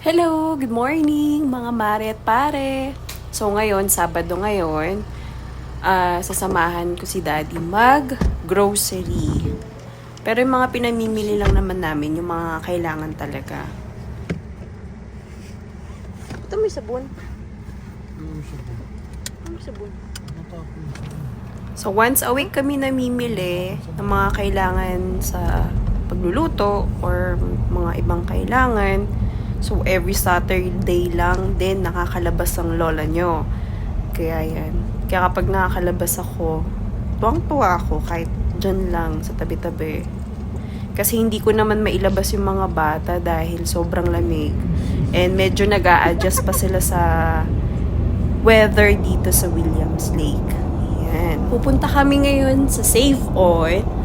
Hello! Good morning mga mare at pare! So ngayon, Sabado ngayon, sasamahan ko si Daddy mag-grocery. Pero yung mga pinamimili lang naman namin, yung mga kailangan talaga. Ito may sabon. May sabon. So once a week kami namimili ng mga kailangan sa pagluluto or mga ibang kailangan. So, every Saturday lang din nakakalabas ang lola nyo. Kaya yan. Kaya kapag nakakalabas ako, tuwang-tuwa ako kahit dyan lang sa tabi-tabi. Kasi hindi ko naman mailabas yung mga bata dahil sobrang lamig. And medyo nag-a-adjust pa sila sa weather dito sa Williams Lake. Yan. Pupunta kami ngayon sa Save On.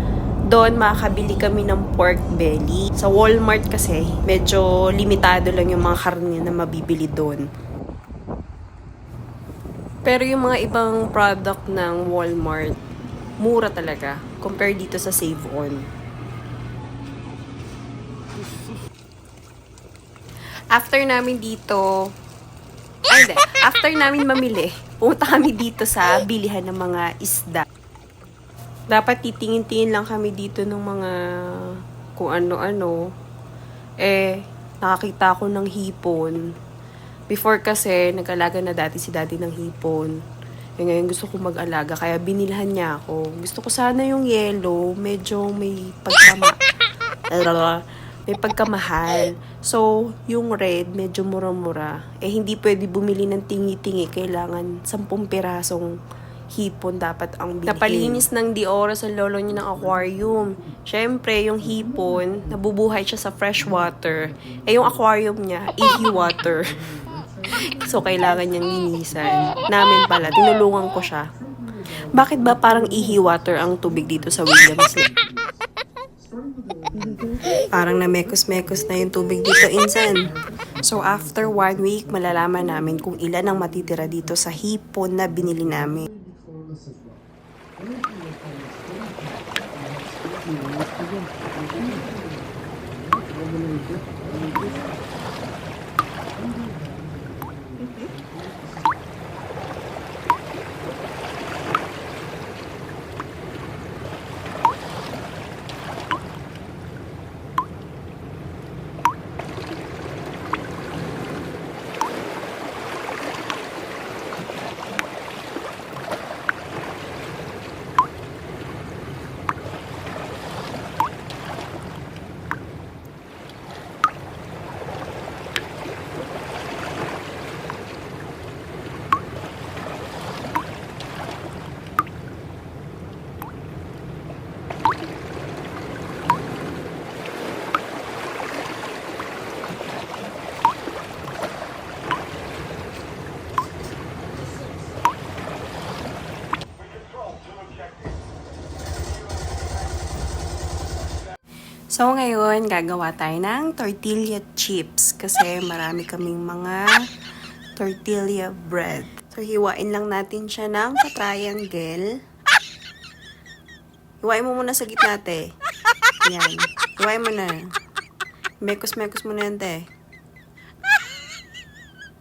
Doon makakabili kami ng pork belly. Sa Walmart kasi, medyo limitado lang yung mga karne na mabibili doon. Pero yung mga ibang product ng Walmart, mura talaga compare dito sa Save On. After namin mamili, pumunta kami dito sa bilihan ng mga isda. Dapat titingin-tingin lang kami dito ng mga kung ano-ano. Nakakita ako ng hipon. Before kasi, nag-alaga na dati si Daddy ng hipon. Ngayon gusto ko mag-alaga, kaya binilhan niya ako. Gusto ko sana yung yellow, medyo may pagkamahal. So, yung red, medyo mura-mura. Hindi pwede bumili ng tingi-tingi. Kailangan 10 pirasong hipon dapat ang bilhin. Napalinis ng Diora sa lolo niya ng aquarium. Syempre, yung hipon, nabubuhay siya sa fresh water. Yung aquarium niya, ihi water. So, kailangan niyang linisan. Namin pala, tinulungan ko siya. Bakit ba parang ihi water ang tubig dito sa Williams Lake? Parang namekos-mekos na yung tubig dito, insan. So, after 1 week, malalaman namin kung ilan ang matitira dito sa hipon na binili namin. So, ngayon, gagawa tayo ng tortilla chips kasi marami kaming mga tortilla bread. So, hiwain lang natin siya ng triangle. Hiwain mo muna sa gitna, te. Yan. Hiwain mo na. Mekos-mekos mo na yan, te.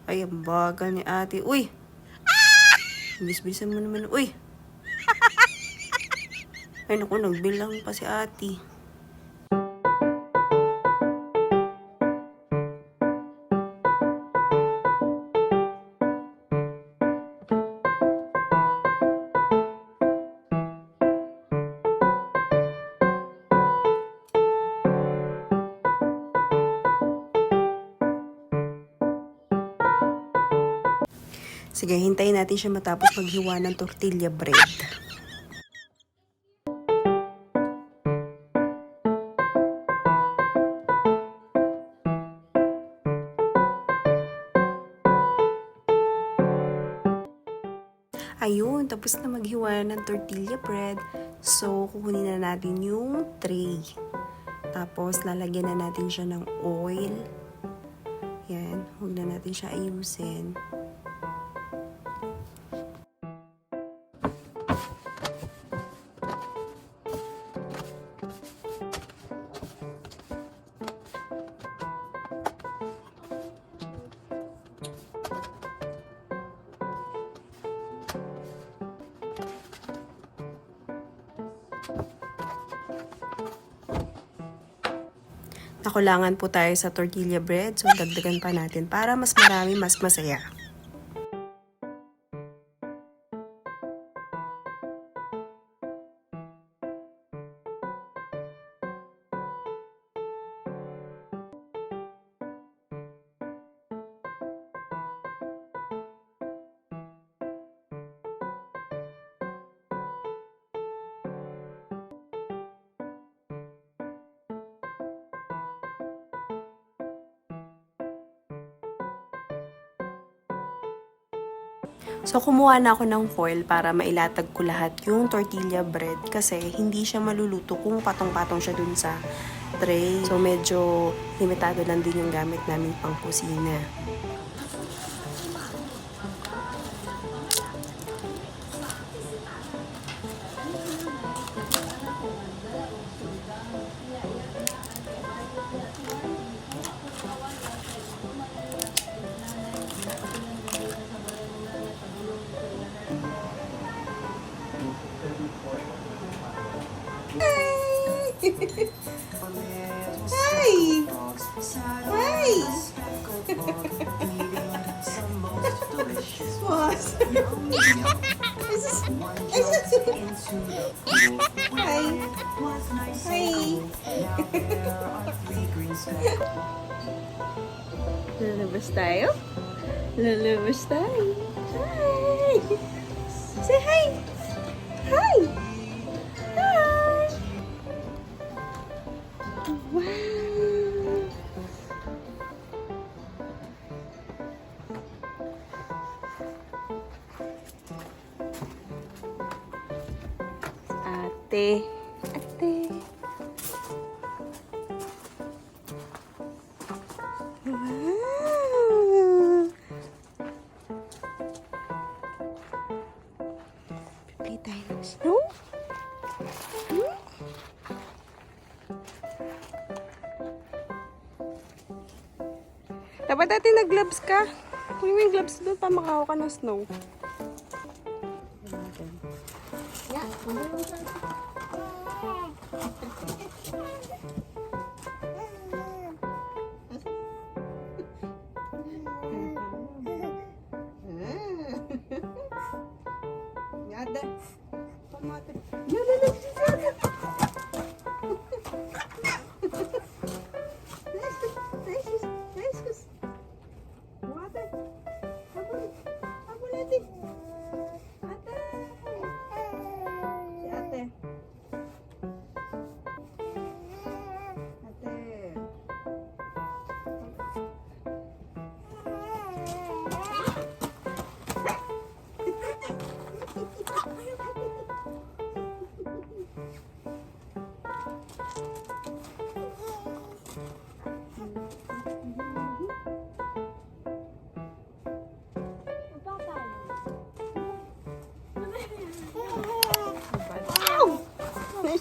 Ay, ang bagal ni ate. Uy! Bis-bisan mo naman. Uy! Ay, naku, nagbilang pa si ate. Sige, hintayin natin siya matapos maghiwa ng tortilla bread. Ayun, tapos na maghiwa ng tortilla bread. So, kukunin na natin yung tray. Tapos, lalagyan na natin siya ng oil. Yan, huwag na natin siya ayusin. Nakulangan po tayo sa tortilla bread, so dagdagan pa natin para mas marami, mas masaya. So, kumuha na ako ng foil para mailatag ko lahat yung tortilla bread kasi hindi siya maluluto kung patong-patong siya dun sa tray. So, medyo limitado lang din yung gamit namin pang kusina. Hi! Hi! Boss! Hi! Hi! Lalabas tayo? Lalabas tayo? Hi! Say hi! Hi! Hi! Wow! Ate. Ate. Wow! Play tayo ng snow? Hmm? Dapat natin nag-gloves ka. Kunin mo yung gloves doon para makahawa ka ng snow. Yeah, Yada. Pamate. Yada.